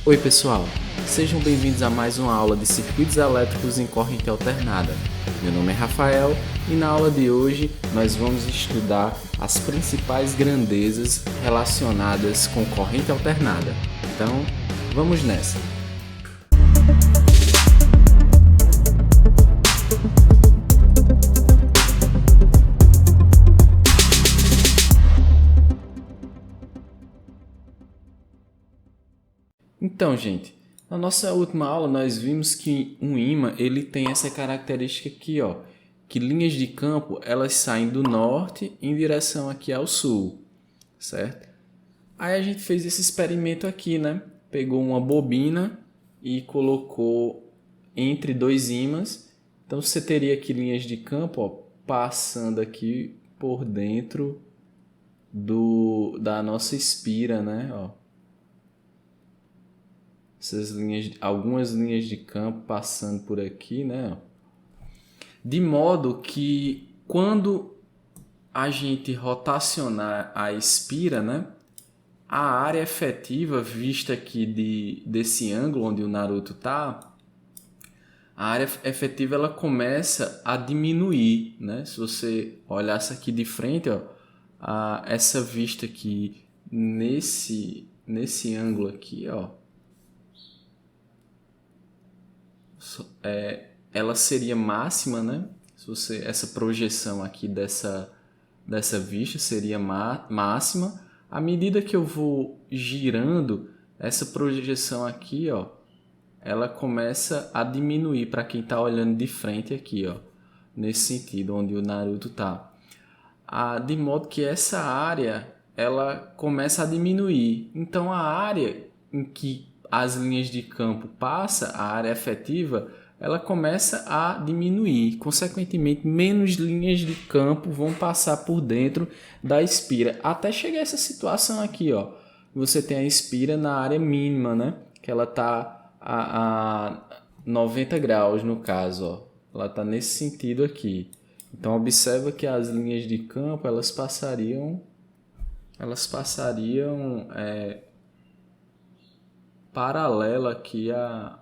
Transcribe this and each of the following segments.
Oi pessoal, sejam bem-vindos a mais uma aula de circuitos elétricos em corrente alternada. Meu nome é Rafael e na aula de hoje nós vamos estudar as principais grandezas relacionadas com corrente alternada. Então, vamos nessa! Então, gente, na nossa última aula nós vimos que um ímã ele tem essa característica aqui, ó, que linhas de campo elas saem do norte em direção aqui ao sul, certo? Aí a gente fez esse experimento aqui, né? Pegou uma bobina e colocou entre dois ímãs. Então você teria aqui linhas de campo, ó, passando aqui por dentro da nossa espira, né? Ó. Algumas linhas de campo passando por aqui, né? De modo que quando a gente rotacionar a espira, né? A área efetiva vista aqui desse ângulo onde o Naruto está, a área efetiva ela começa a diminuir, né? Se você olhasse aqui de frente, ó, essa vista aqui nesse ângulo aqui, ó, ela seria máxima, né? Essa projeção aqui dessa vista seria máxima. À medida que eu vou girando, essa projeção aqui, ó, ela começa a diminuir para quem está olhando de frente aqui, ó, nesse sentido, onde o Naruto está. De modo que essa área ela começa a diminuir. Então, a área em que as linhas de campo passam, a área efetiva, ela começa a diminuir. Consequentemente, menos linhas de campo vão passar por dentro da espira. Até chegar a essa situação aqui, ó. Você tem a espira na área mínima, né? Que ela está a 90 graus, no caso, ó. Ela está nesse sentido aqui. Então, observa que as linhas de campo, elas passariam paralela aqui a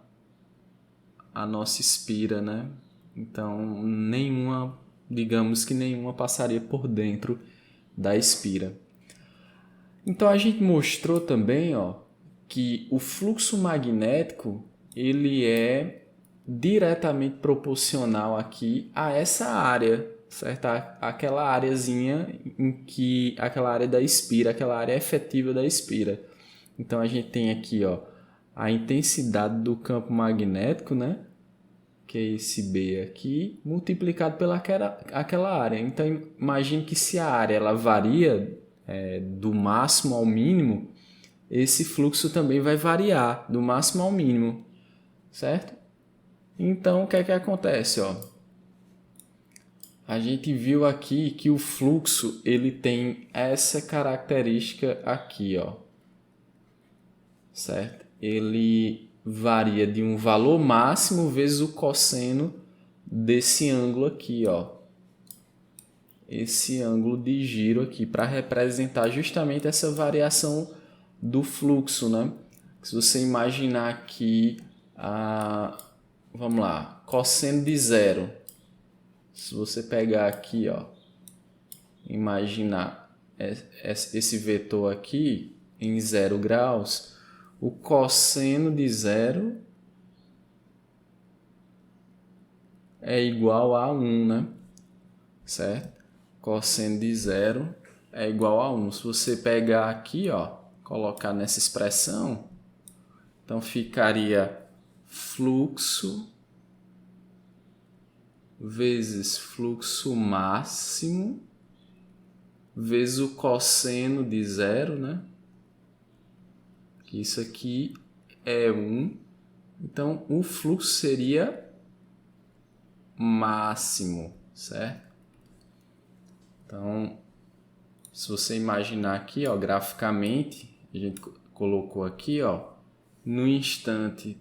nossa espira, né? Então, digamos que nenhuma passaria por dentro da espira. Então, a gente mostrou também, ó, que o fluxo magnético ele é diretamente proporcional aqui a essa área, certo? Aquela áreazinha aquela área da espira, aquela área efetiva da espira. Então, a gente tem aqui, ó, a intensidade do campo magnético, né? Que é esse B aqui, multiplicado pela aquela área. Então, imagine que se a área ela varia do máximo ao mínimo, esse fluxo também vai variar do máximo ao mínimo, certo? Então, o que é que acontece? Ó? A gente viu aqui que o fluxo ele tem essa característica aqui, ó, certo? Ele varia de um valor máximo vezes o cosseno desse ângulo aqui, ó. Esse ângulo de giro aqui, para representar justamente essa variação do fluxo, né? Se você imaginar aqui, vamos lá, cosseno de zero. Se você pegar aqui, ó, imaginar esse vetor aqui em 0 graus, o cosseno de zero é igual a 1, né? Certo? Cosseno de zero é igual a 1. Se você pegar aqui, ó, colocar nessa expressão, então ficaria fluxo vezes fluxo máximo vezes o cosseno de zero, né? Isso aqui é 1. Então, o fluxo seria máximo, certo? Então, se você imaginar aqui, ó, graficamente, a gente colocou aqui, ó, no instante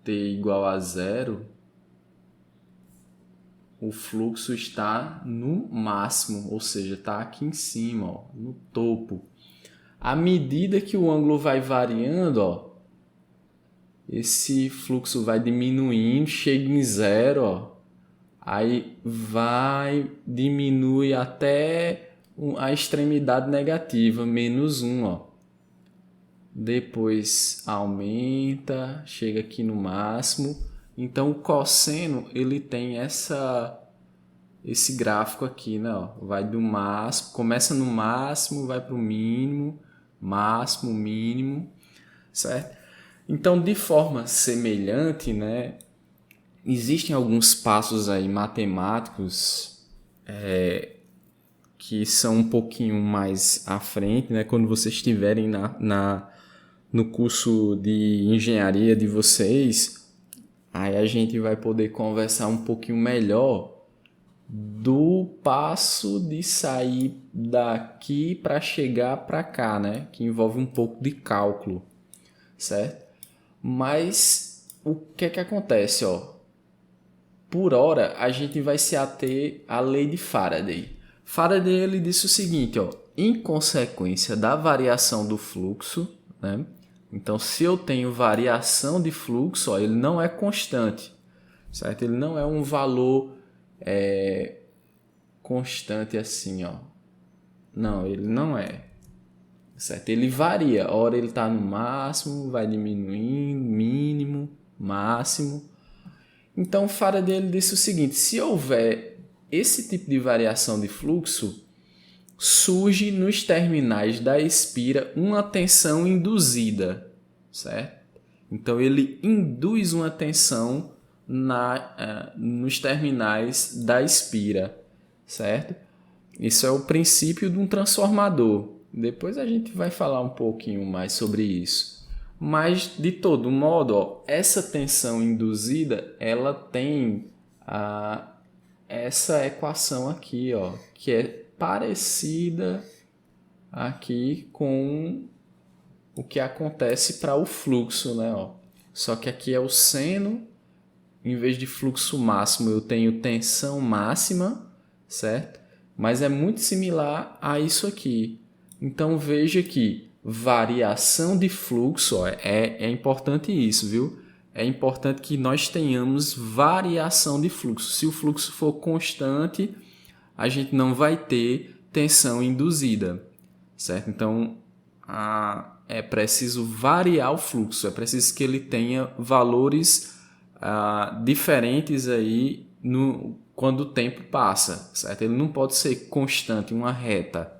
t igual a 0, o fluxo está no máximo, ou seja, está aqui em cima, ó, no topo. À medida que o ângulo vai variando, ó, esse fluxo vai diminuindo, chega em zero, ó. Aí vai, diminui até a extremidade negativa, -1, ó. Depois aumenta, chega aqui no máximo. Então o cosseno, ele tem esse gráfico aqui, né? Ó. Vai do máximo, começa no máximo, vai para o mínimo, máximo, mínimo, certo? Então, de forma semelhante, né? Existem alguns passos aí matemáticos que são um pouquinho mais à frente, né? Quando vocês estiverem no curso de engenharia de vocês, aí a gente vai poder conversar um pouquinho melhor do passo de sair daqui para chegar para cá, né? Que envolve um pouco de cálculo, certo? Mas o que é que acontece, ó? Por hora, a gente vai se ater à lei de Faraday. Faraday ele disse o seguinte, ó, em consequência da variação do fluxo, né? Então, se eu tenho variação de fluxo, ó, ele não é constante, certo? Ele não é um valor constante assim, ó. Não, ele não é, certo? Ele varia. A hora ele está no máximo, vai diminuindo, mínimo, máximo. Então, Faraday ele disse o seguinte, se houver esse tipo de variação de fluxo, surge nos terminais da espira uma tensão induzida, certo? Então, ele induz uma tensão nos terminais da espira, certo? Isso é o princípio de um transformador. Depois a gente vai falar um pouquinho mais sobre isso. Mas, de todo modo, ó, essa tensão induzida, ela tem essa equação aqui, ó, que é parecida aqui com o que acontece para o fluxo, né? Ó. Só que aqui é o seno, em vez de fluxo máximo, eu tenho tensão máxima, certo? Mas é muito similar a isso aqui. Então, veja que variação de fluxo, ó, é importante isso, viu? É importante que nós tenhamos variação de fluxo. Se o fluxo for constante, a gente não vai ter tensão induzida, certo? Então, é preciso variar o fluxo, é preciso que ele tenha valores diferentes aí quando o tempo passa, certo? Ele não pode ser constante, uma reta.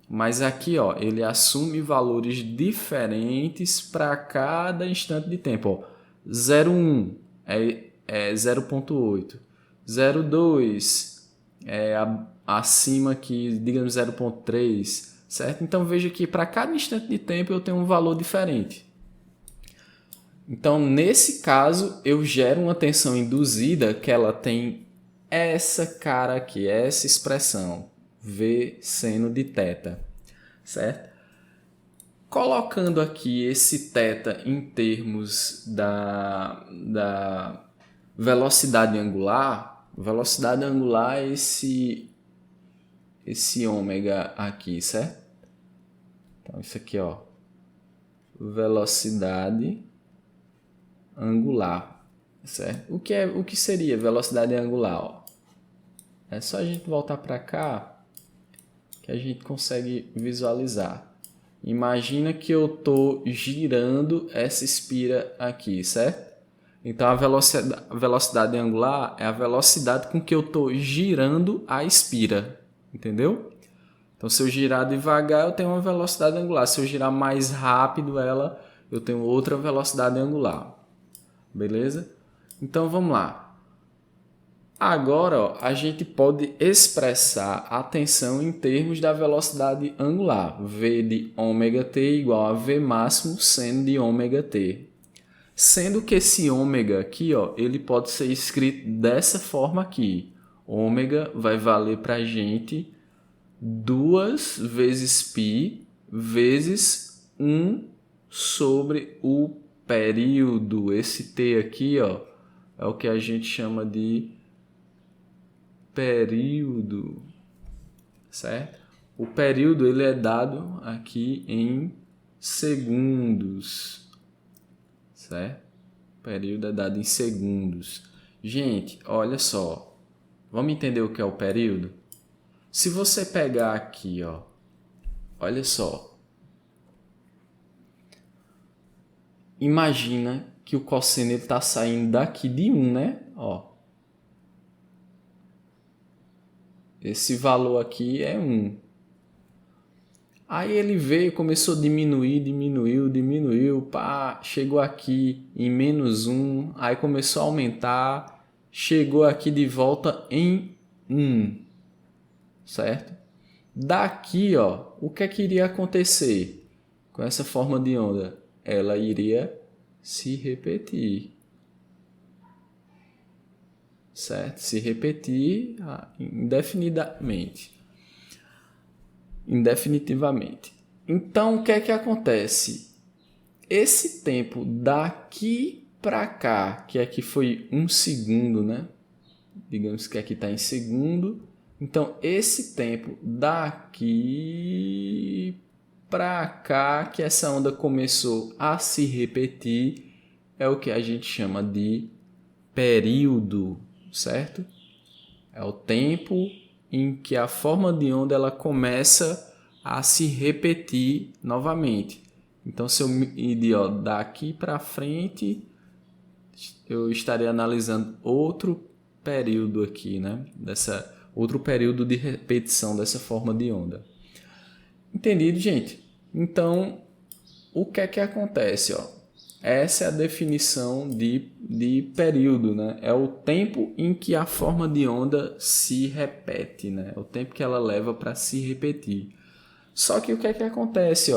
Mas aqui, ó, ele assume valores diferentes para cada instante de tempo. 0,1 é 0,8. 0,2 é acima aqui, digamos 0,3, certo? Então veja que para cada instante de tempo eu tenho um valor diferente. Então, nesse caso, eu gero uma tensão induzida que ela tem essa cara aqui, essa expressão, V seno de θ, certo? Colocando aqui esse θ em termos da velocidade angular é esse ômega aqui, certo? Então, isso aqui, ó, velocidade angular, certo? O que seria velocidade angular? Ó? É só a gente voltar para cá que a gente consegue visualizar. Imagina que eu estou girando essa espira aqui, certo? Então a velocidade angular é a velocidade com que eu estou girando a espira, entendeu? Então se eu girar devagar eu tenho uma velocidade angular, se eu girar mais rápido ela, eu tenho outra velocidade angular. Beleza? Então vamos lá. Agora, ó, a gente pode expressar a tensão em termos da velocidade angular. V de ômega-t igual a V máximo seno de ômega-t. Sendo que esse ômega aqui, ó, ele pode ser escrito dessa forma aqui. Ômega vai valer para a gente 2 vezes π vezes 1 sobre o período. Esse t aqui, ó, é o que a gente chama de período, certo? O período ele é dado aqui em segundos, certo? período é dado em segundos. Gente, olha só. Vamos entender o que é o período? Se você pegar aqui, ó, olha só. Imagina que o cosseno está saindo daqui de 1, né? Ó. Esse valor aqui é 1. Aí ele veio, começou a diminuir, diminuiu, pá, chegou aqui em -1, aí começou a aumentar, chegou aqui de volta em 1, certo? Daqui, ó, o que é que iria acontecer com essa forma de onda? Ela iria se repetir, certo? Se repetir indefinitivamente. Então, o que é que acontece? Esse tempo daqui para cá, que aqui foi 1 segundo, né? Digamos que aqui está em segundo. Então, esse tempo daqui para cá, que essa onda começou a se repetir, é o que a gente chama de período, certo? É o tempo em que a forma de onda ela começa a se repetir novamente. Então, se eu medir daqui para frente, eu estaria analisando outro período aqui, né? Outro período de repetição dessa forma de onda. Entendido, gente? Então, o que é que acontece? Essa é a definição de período, né? É o tempo em que a forma de onda se repete, né? É o tempo que ela leva para se repetir. Só que o que é que acontece?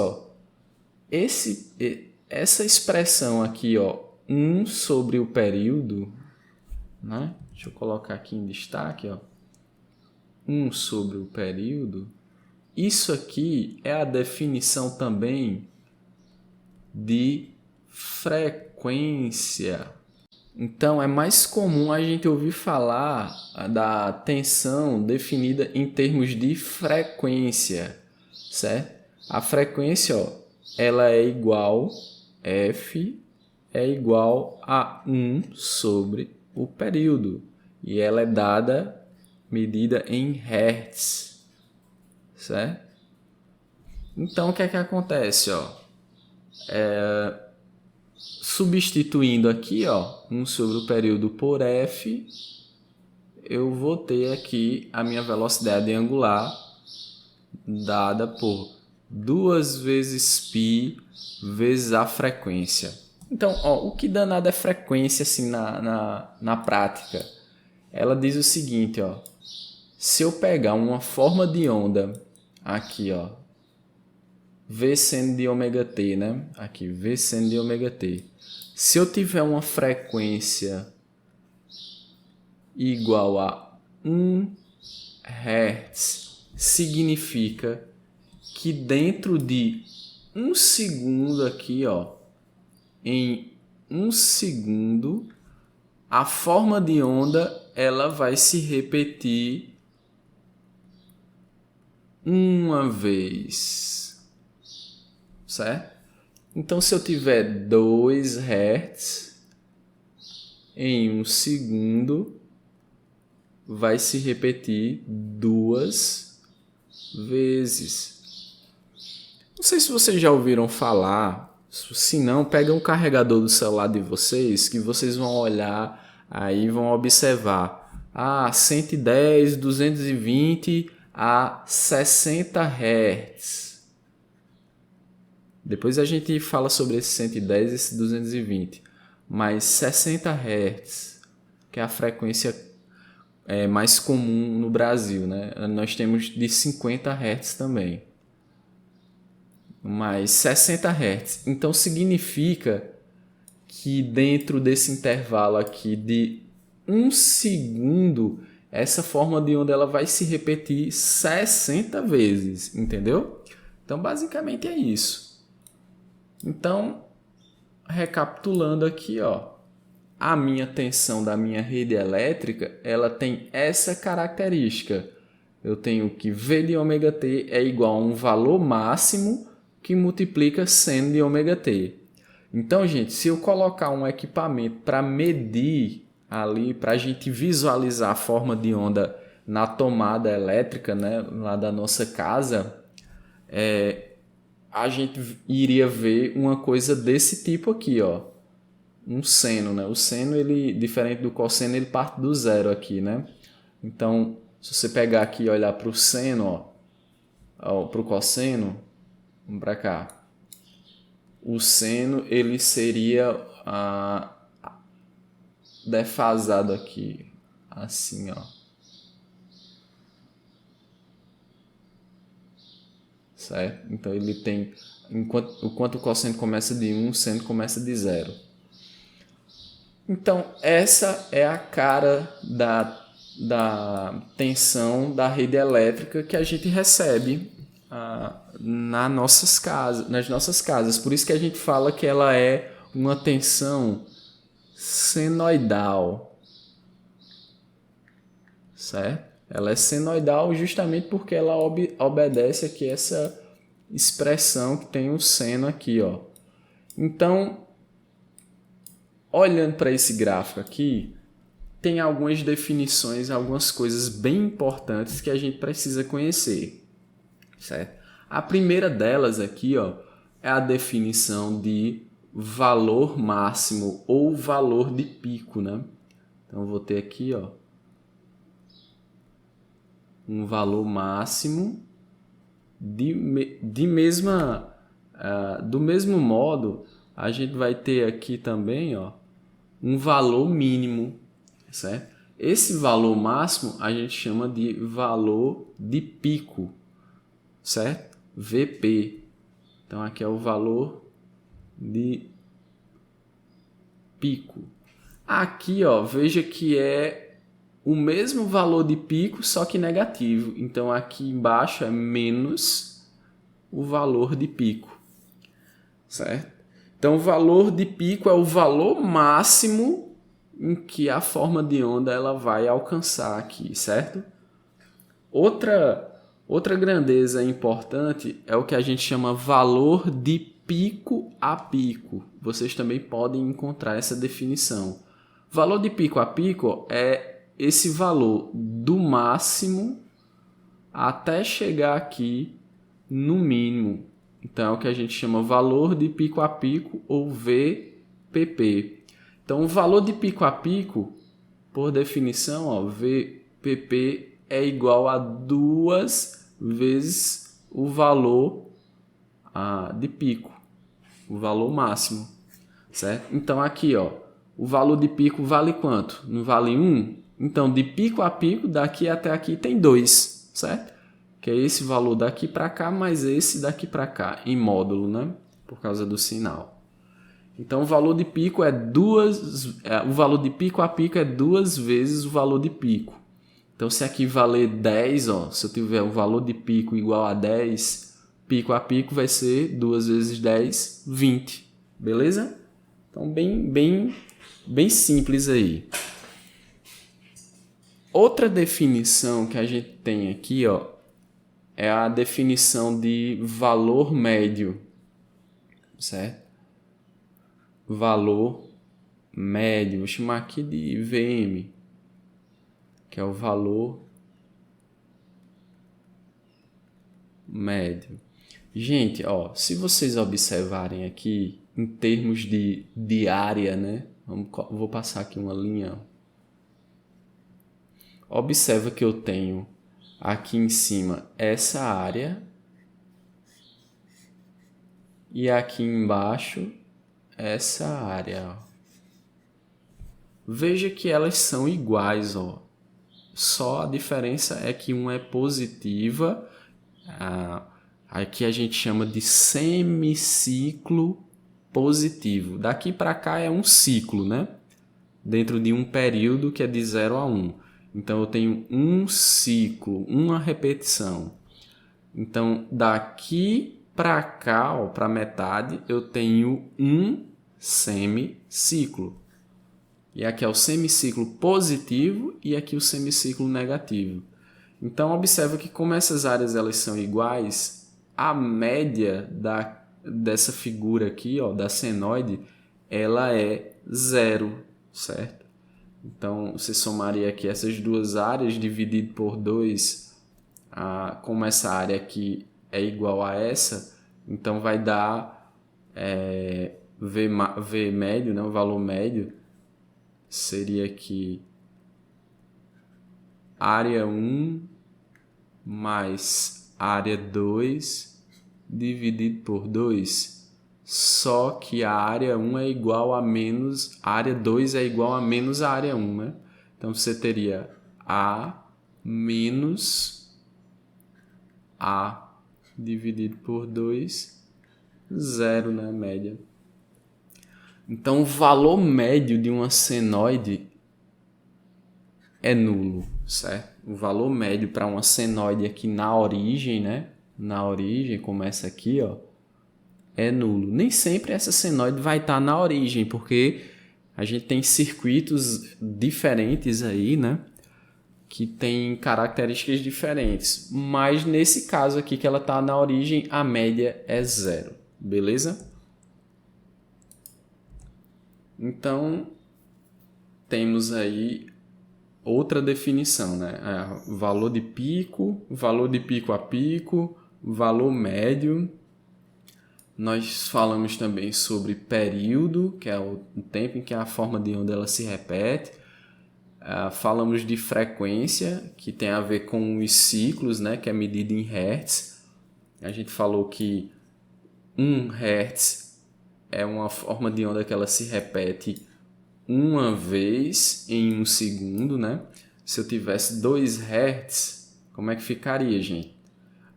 Essa expressão aqui, 1 sobre o período, né? Deixa eu colocar aqui em destaque, 1 sobre o período. Isso aqui é a definição também de frequência. Então, é mais comum a gente ouvir falar da tensão definida em termos de frequência, certo? A frequência, ela é igual, F é igual a 1 sobre o período. E ela é medida em Hertz, certo? Então, o que é que acontece, substituindo aqui, 1 sobre o período por F, eu vou ter aqui a minha velocidade angular dada por 2 vezes π vezes a frequência. Então, o que danado é frequência assim na prática? Ela diz o seguinte, se eu pegar uma forma de onda aqui, V seno de ômega-t, né? Aqui, V seno de ômega-t. Se eu tiver uma frequência igual a 1 Hz, significa que dentro de 1 segundo aqui, em 1 segundo, a forma de onda ela vai se repetir uma vez, certo? Então, se eu tiver 2 Hz, em 1 segundo, vai se repetir 2 vezes. Não sei se vocês já ouviram falar, se não, pega um carregador do celular de vocês, que vocês vão olhar, aí vão observar. 110, 220 a 60 Hz. Depois a gente fala sobre esse 110 e esse 220. Mas 60 Hz, que é a frequência mais comum no Brasil, né? Nós temos de 50 Hz também. Mas 60 Hz. Então significa que dentro desse intervalo aqui de 1 segundo, essa forma de onda ela vai se repetir 60 vezes, entendeu? Então basicamente é isso. Então, recapitulando aqui, a minha tensão da minha rede elétrica, ela tem essa característica. Eu tenho que V de ômega-t é igual a um valor máximo que multiplica seno de ômega-t. Então, gente, se eu colocar um equipamento para medir ali, para a gente visualizar a forma de onda na tomada elétrica, né, lá da nossa casa, a gente iria ver uma coisa desse tipo aqui, ó. Um seno, né? O seno, ele, diferente do cosseno, ele parte do zero aqui, né? Então, se você pegar aqui e olhar para o seno, ó, para o cosseno, vamos para cá. O seno, ele seria defasado aqui, assim, ó. Certo? Então, ele tem, enquanto o cosseno começa de 1, o seno começa de 0. Então, essa é a cara da tensão da rede elétrica que a gente recebe nas nossas casas. Por isso que a gente fala que ela é uma tensão senoidal. Certo? Ela é senoidal justamente porque ela obedece aqui essa expressão que tem o seno aqui, ó. Então, olhando para esse gráfico aqui, tem algumas definições, algumas coisas bem importantes que a gente precisa conhecer, certo? A primeira delas aqui, ó, é a definição de valor máximo ou valor de pico, né? Então, eu vou ter aqui, ó, um valor máximo do mesmo modo, a gente vai ter aqui também, ó, um valor mínimo, certo? Esse valor máximo a gente chama de valor de pico, certo? VP. Então aqui é o valor de pico. Aqui, ó, veja que é o mesmo valor de pico, só que negativo. Então aqui embaixo é menos o valor de pico, certo? Então o valor de pico é o valor máximo em que a forma de onda ela vai alcançar aqui, certo? Outra grandeza importante é o que a gente chama valor de pico a pico. Vocês também podem encontrar essa definição. Valor de pico a pico é esse valor do máximo até chegar aqui no mínimo. Então é o que a gente chama valor de pico a pico ou VPP. Então o valor de pico a pico, por definição, ó, VPP é igual a 2 vezes o valor de pico, o valor máximo, certo? Então aqui, ó, o valor de pico vale quanto? Não vale 1? Então, de pico a pico, daqui até aqui tem 2, certo? Que é esse valor daqui para cá, mais esse daqui para cá, em módulo, né? Por causa do sinal. Então, o valor de pico o valor de pico a pico é 2 vezes o valor de pico. Então, se aqui valer 10, ó, se eu tiver o valor de pico igual a 10, pico a pico vai ser 2 vezes 10, 20. Beleza? Então, bem simples aí. Outra definição que a gente tem aqui, ó, é a definição de valor médio, certo? Valor médio, vou chamar aqui de VM, que é o valor médio. Gente, ó, se vocês observarem aqui em termos de área, né? Vou passar aqui uma linha. Observa que eu tenho aqui em cima essa área e aqui embaixo essa área. Ó. Veja que elas são iguais, ó. Só a diferença é que uma é positiva, aqui a gente chama de semiciclo positivo. Daqui para cá é um ciclo, né? Dentro de um período que é de 0 a 1. Então, eu tenho um ciclo, uma repetição. Então, daqui para cá, para metade, eu tenho um semiciclo. E aqui é o semiciclo positivo e aqui o semiciclo negativo. Então, observa que como essas áreas elas são iguais, a média dessa figura aqui, ó, da senoide, ela é 0, certo? Então, você somaria aqui essas duas áreas dividido por 2, como essa área aqui é igual a essa, então vai dar V médio, né? O valor médio seria aqui área 1 mais área 2 dividido por 2. Só que a área 1 é igual a menos, a área 2 é igual a menos a área 1, né? Então você teria A menos A dividido por 2, 0 na média. Então o valor médio de uma senoide é nulo, certo? O valor médio para uma senoide aqui na origem, né? Na origem, começa aqui, ó, é nulo. Nem sempre essa senoide vai estar na origem, porque a gente tem circuitos diferentes aí, né? Que tem características diferentes. Mas nesse caso aqui que ela está na origem, a média é 0. Beleza? Então, temos aí outra definição, né? Valor de pico a pico, valor médio. Nós falamos também sobre período, que é o tempo em que a forma de onda ela se repete. Falamos de frequência, que tem a ver com os ciclos, né, que é medido em hertz. A gente falou que 1 hertz é uma forma de onda que ela se repete uma vez em 1 segundo, né? Se eu tivesse 2 hertz, como é que ficaria, gente?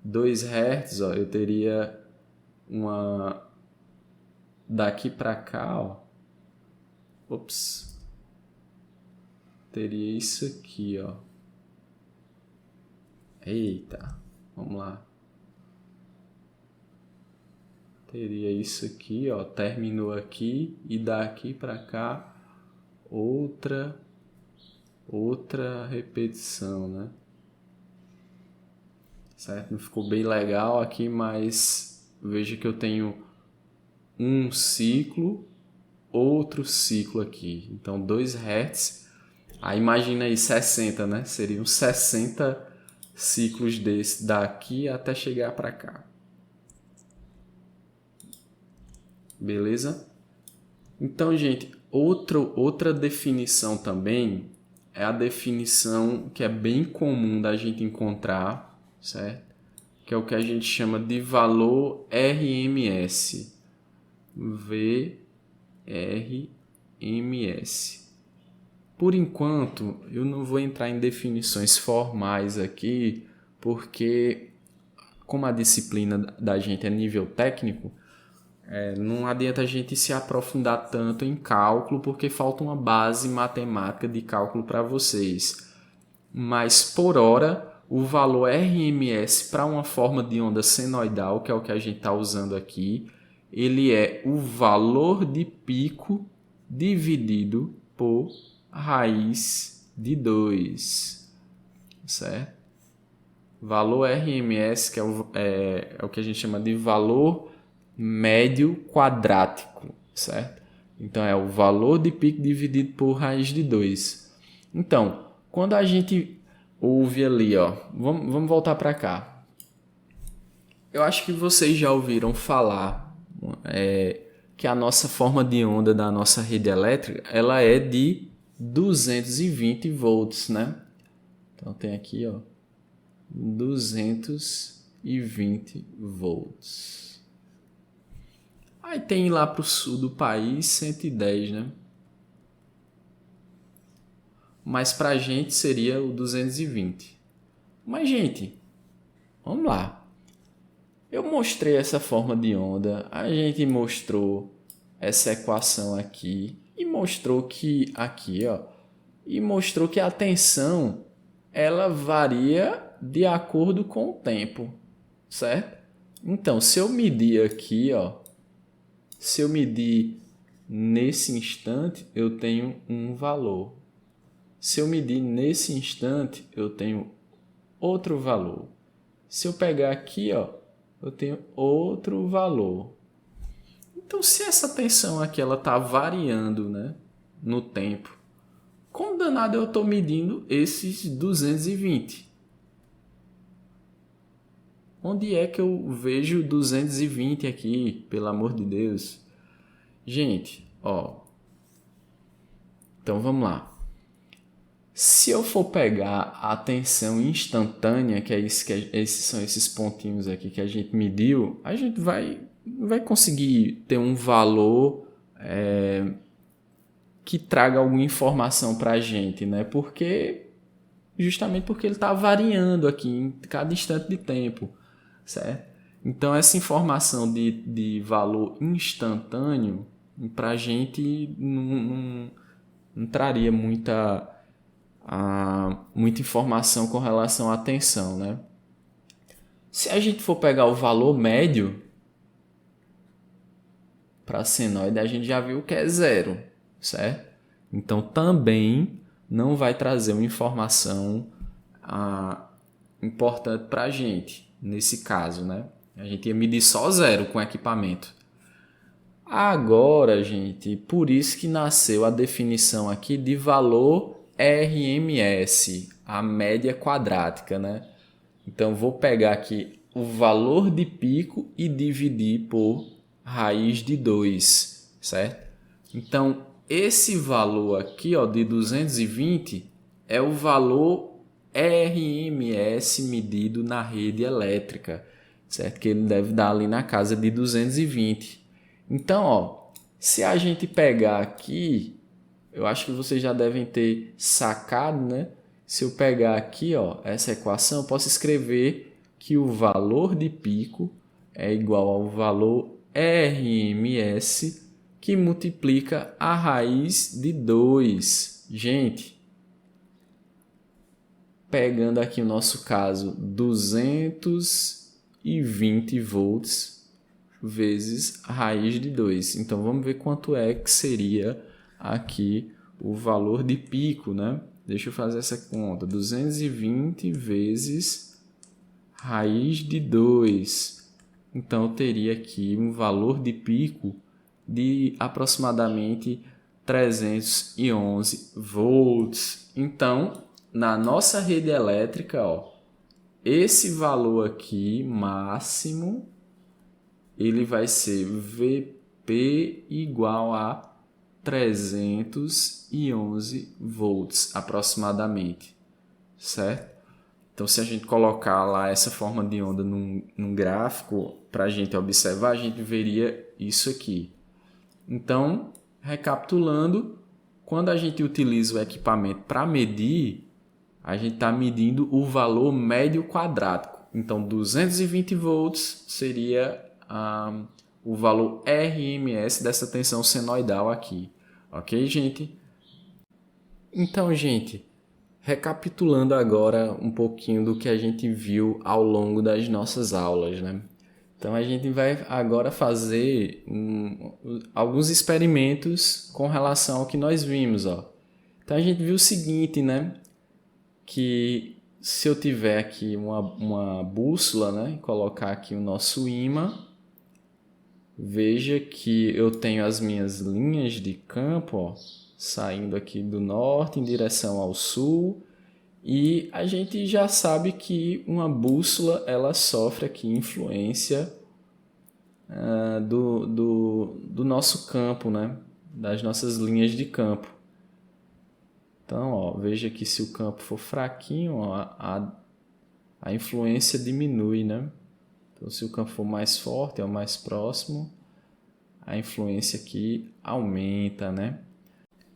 2 hertz, ó, eu teria uma daqui para cá, ó. Ops. Teria isso aqui, ó. Eita, vamos lá. Teria isso aqui, ó, terminou aqui e daqui para cá outra repetição, né? Certo? Não ficou bem legal aqui, mas veja que eu tenho um ciclo, outro ciclo aqui. Então 2 Hz. Aí imagina aí 60, né? Seriam 60 ciclos desse daqui até chegar para cá. Beleza? Então, gente, outra definição também é a definição que é bem comum da gente encontrar, certo? Que é o que a gente chama de valor RMS. VRMS. Por enquanto, eu não vou entrar em definições formais aqui, porque como a disciplina da gente é nível técnico, não adianta a gente se aprofundar tanto em cálculo, porque falta uma base matemática de cálculo para vocês. Mas, por hora, o valor RMS para uma forma de onda senoidal, que é o que a gente está usando aqui, ele é o valor de pico dividido por raiz de 2, certo? Valor RMS, que é o que a gente chama de valor médio quadrático, certo? Então, é o valor de pico dividido por raiz de 2. Então, quando a gente ouve ali, ó, vamos voltar para cá. Eu acho que vocês já ouviram falar que a nossa forma de onda da nossa rede elétrica, ela é de 220 volts, né? Então, tem aqui, ó, 220 volts. Aí tem lá para o sul do país 110, né? Mas para a gente seria o 220. Mas, gente, vamos lá. Eu mostrei essa forma de onda, a gente mostrou essa equação aqui e mostrou que aqui, ó, e mostrou que a tensão ela varia de acordo com o tempo, certo? Então, se eu medir aqui, ó, se eu medir nesse instante, eu tenho um valor. Se eu medir nesse instante, eu tenho outro valor. Se eu pegar aqui, ó, eu tenho outro valor. Então, se essa tensão aqui ela está variando, né, no tempo, como danado eu estou medindo esses 220? Onde é que eu vejo 220 aqui, pelo amor de Deus? Gente, ó, então vamos lá. Se eu for pegar a tensão instantânea, que é isso, esses são esses pontinhos aqui que a gente mediu, a gente vai conseguir ter um valor que traga alguma informação para a gente, né? Justamente porque ele está variando aqui em cada instante de tempo, certo? Então essa informação de valor instantâneo para a gente não traria muita informação com relação à tensão, né? Se a gente for pegar o valor médio para a senoide, a gente já viu que é zero, certo? Então também não vai trazer uma informação importante para a gente, nesse caso, né? A gente ia medir só zero com o equipamento. Agora, gente, por isso que nasceu a definição aqui de valor RMS, a média quadrática, né? Então, vou pegar aqui o valor de pico e dividir por raiz de 2, certo? Então, esse valor aqui, ó, de 220 é o valor RMS medido na rede elétrica, certo? Que ele deve dar ali na casa de 220. Então, ó, se a gente pegar aqui, eu acho que vocês já devem ter sacado, né? Se eu pegar aqui, ó, essa equação, eu posso escrever que o valor de pico é igual ao valor RMS que multiplica a raiz de 2. Gente, pegando aqui o nosso caso, 220 volts vezes a raiz de 2. Então, vamos ver quanto é que seria aqui o valor de pico, né? Deixa eu fazer essa conta. 220 vezes raiz de 2. Então, eu teria aqui um valor de pico de aproximadamente 311 volts. Então, na nossa rede elétrica, ó, esse valor aqui, máximo, ele vai ser Vp igual a 311 volts aproximadamente, certo? Então, se a gente colocar lá essa forma de onda num gráfico para a gente observar, a gente veria isso aqui. Então, recapitulando, quando a gente utiliza o equipamento para medir, a gente está medindo o valor médio quadrático. Então, 220 volts seria o valor RMS dessa tensão senoidal aqui. Ok, gente? Então, gente, recapitulando agora um pouquinho do que a gente viu ao longo das nossas aulas, né? Então, a gente vai agora fazer alguns experimentos com relação ao que nós vimos, ó. Então, a gente viu o seguinte, né? Que se eu tiver aqui uma bússola, né? Colocar aqui o nosso ímã, veja que eu tenho as minhas linhas de campo, ó, saindo aqui do norte em direção ao sul, e a gente já sabe que uma bússola ela sofre aqui influência do nosso campo, né? Das nossas linhas de campo. Então, ó, veja que se o campo for fraquinho, ó, a influência diminui, né? Então, se o campo for mais forte, é o mais próximo, a influência aqui aumenta, né?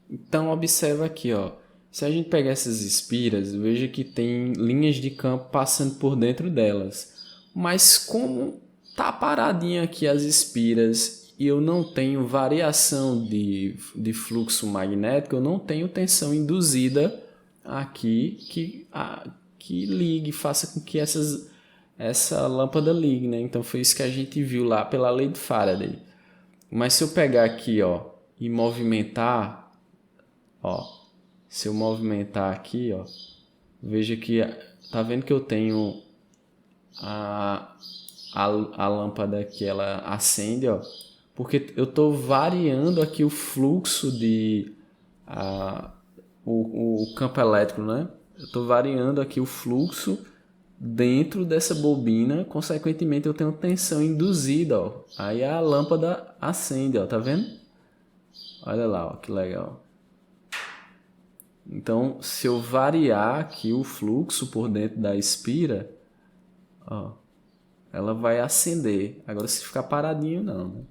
Então, observa aqui, ó. Se a gente pegar essas espiras, veja que tem linhas de campo passando por dentro delas. Mas como tá paradinha aqui as espiras e eu não tenho variação de fluxo magnético, eu não tenho tensão induzida aqui que ligue, faça com que essa lâmpada ligue, né? Então foi isso que a gente viu lá pela lei de Faraday. Mas se eu pegar aqui, ó, e movimentar, ó, se eu movimentar aqui, ó, veja que tá vendo que eu tenho a lâmpada que ela acende, ó, Porque eu estou variando aqui o fluxo o campo elétrico, né? Eu estou variando aqui o fluxo dentro dessa bobina, consequentemente eu tenho tensão induzida, ó. Aí a lâmpada acende, ó, tá vendo? Olha lá, ó, que legal. Então, se eu variar aqui o fluxo por dentro da espira, ó, ela vai acender. Agora, se ficar paradinho, não, né?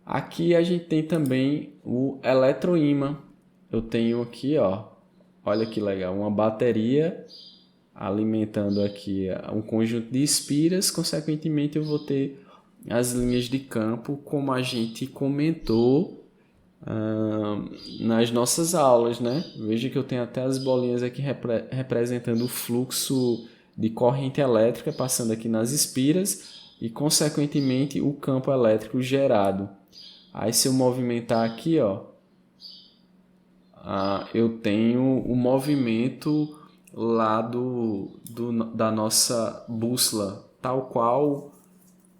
Aqui a gente tem também o eletroímã. Eu tenho aqui, ó, olha que legal, uma bateria alimentando aqui um conjunto de espiras. Consequentemente, eu vou ter as linhas de campo, como a gente comentou nas nossas aulas, né? Veja que eu tenho até as bolinhas aqui representando o fluxo de corrente elétrica passando aqui nas espiras e, consequentemente, o campo elétrico gerado. Aí, se eu movimentar aqui, ó, eu tenho o movimento lá da nossa bússola, tal qual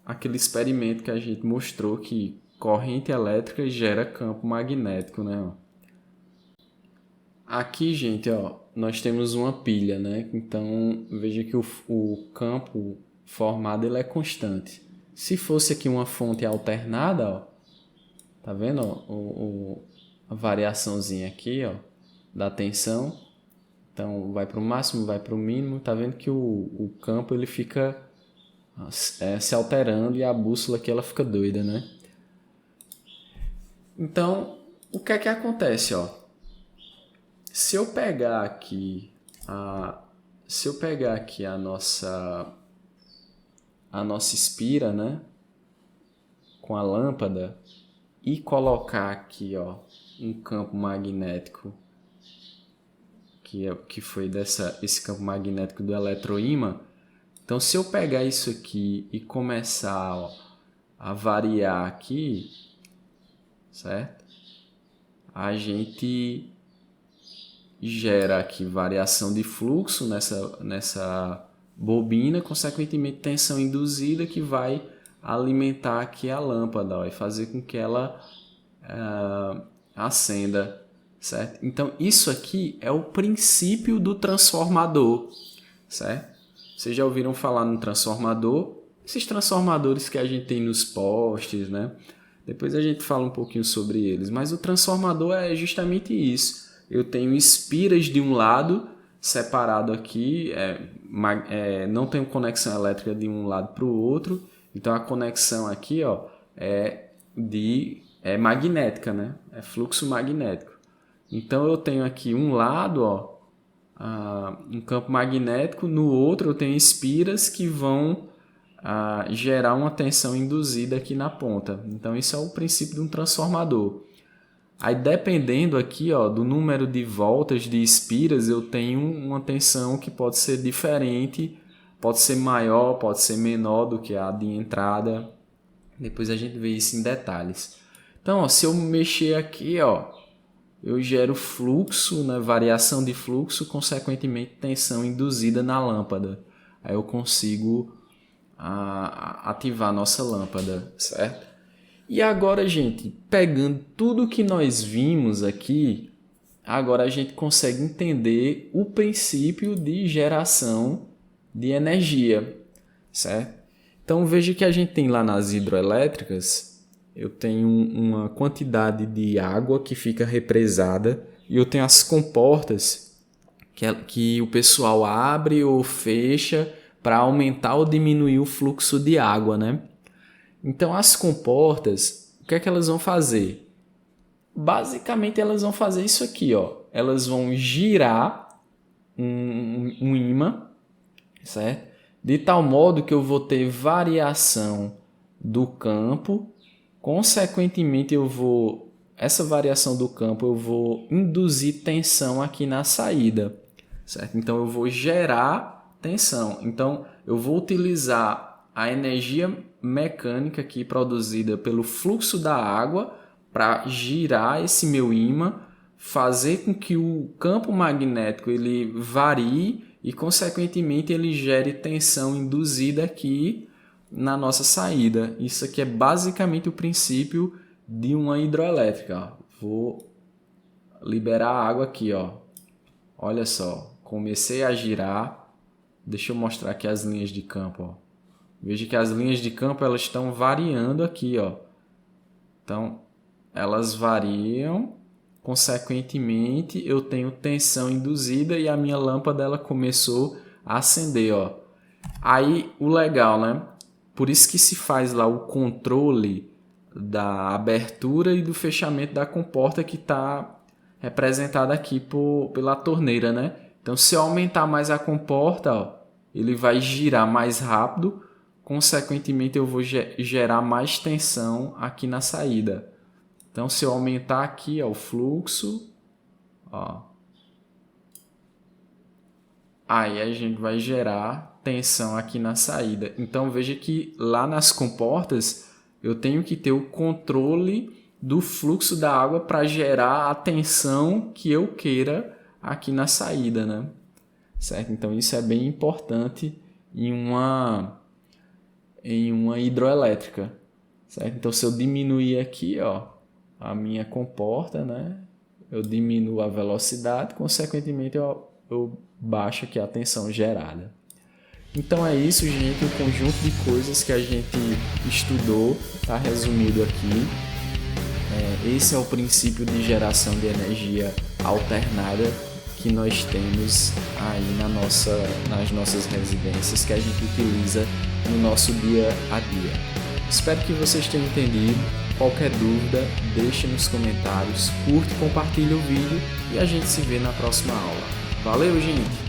aquele experimento que a gente mostrou que corrente elétrica gera campo magnético, né? Aqui, gente, ó, nós temos uma pilha, né? Então, veja que o campo formado ele é constante. Se fosse aqui uma fonte alternada, ó, tá vendo, ó, a variaçãozinha aqui, ó, da tensão. Então, vai para o máximo, vai para o mínimo. Tá vendo que o campo ele fica se alterando e a bússola aqui ela fica doida, né? Então, o que é que acontece, ó? Se eu pegar aqui a nossa espira, né, com a lâmpada e colocar aqui, ó, um campo magnético que foi esse campo magnético do eletroímã. Então, se eu pegar isso aqui e começar, ó, a variar aqui, certo? A gente gera aqui variação de fluxo nessa bobina, consequentemente tensão induzida que vai alimentar aqui a lâmpada, ó, e fazer com que ela acenda, certo? Então isso aqui é o princípio do transformador, certo? Vocês já ouviram falar no transformador? Esses transformadores que a gente tem nos postes, né? Depois a gente fala um pouquinho sobre eles, mas o transformador é justamente isso. Eu tenho espiras de um lado, separado aqui, não tenho conexão elétrica de um lado para o outro, então a conexão aqui, ó, é magnética, né? É fluxo magnético. Então eu tenho aqui um lado, ó, um campo magnético, no outro eu tenho espiras que vão gerar uma tensão induzida aqui na ponta. Então isso é o princípio de um transformador. Aí dependendo aqui, ó, do número de voltas de espiras, eu tenho uma tensão que pode ser diferente, pode ser maior, pode ser menor do que a de entrada. Depois a gente vê isso em detalhes. Então, ó, se eu mexer aqui, ó, eu gero fluxo, né, variação de fluxo, consequentemente tensão induzida na lâmpada. Aí eu consigo ativar a nossa lâmpada, certo? E agora, gente, pegando tudo que nós vimos aqui, agora a gente consegue entender o princípio de geração de energia, certo? Então veja que a gente tem lá nas hidroelétricas, eu tenho uma quantidade de água que fica represada e eu tenho as comportas que o pessoal abre ou fecha para aumentar ou diminuir o fluxo de água, né? Então as comportas, o que é que elas vão fazer? Basicamente elas vão fazer isso aqui, ó. Elas vão girar um ímã, certo? De tal modo que eu vou ter variação do campo, consequentemente essa variação do campo eu vou induzir tensão aqui na saída, certo? Então eu vou gerar tensão. Então eu vou utilizar a energia mecânica aqui produzida pelo fluxo da água para girar esse meu ímã, fazer com que o campo magnético ele varie e consequentemente ele gere tensão induzida aqui na nossa saída. Isso aqui é basicamente o princípio de uma hidroelétrica. Ó. Vou liberar a água aqui, ó. Olha só, comecei a girar. Deixa eu mostrar aqui as linhas de campo, ó. Veja que as linhas de campo elas estão variando aqui, ó. Então, elas variam. Consequentemente, eu tenho tensão induzida e a minha lâmpada ela começou a acender, ó. Aí, o legal, né? Por isso que se faz lá o controle da abertura e do fechamento da comporta que está representada aqui pela torneira, né? Então, se eu aumentar mais a comporta, ó, ele vai girar mais rápido. Consequentemente, eu vou gerar mais tensão aqui na saída. Então, se eu aumentar aqui ó, o fluxo, ó, aí a gente vai gerar tensão aqui na saída. Então, veja que lá nas comportas, eu tenho que ter o controle do fluxo da água para gerar a tensão que eu queira aqui na saída, né? Certo? Então, isso é bem importante em uma hidroelétrica. Certo? Então, se eu diminuir aqui, ó, a minha comporta, né? Eu diminuo a velocidade, consequentemente eu baixo aqui a tensão gerada. Então é isso, gente, o conjunto de coisas que a gente estudou está resumido aqui. Esse é o princípio de geração de energia alternada que nós temos aí nas nossas residências, que a gente utiliza no nosso dia a dia. Espero que vocês tenham entendido. Qualquer dúvida, deixe nos comentários, curte, compartilhe o vídeo e a gente se vê na próxima aula. Valeu, gente!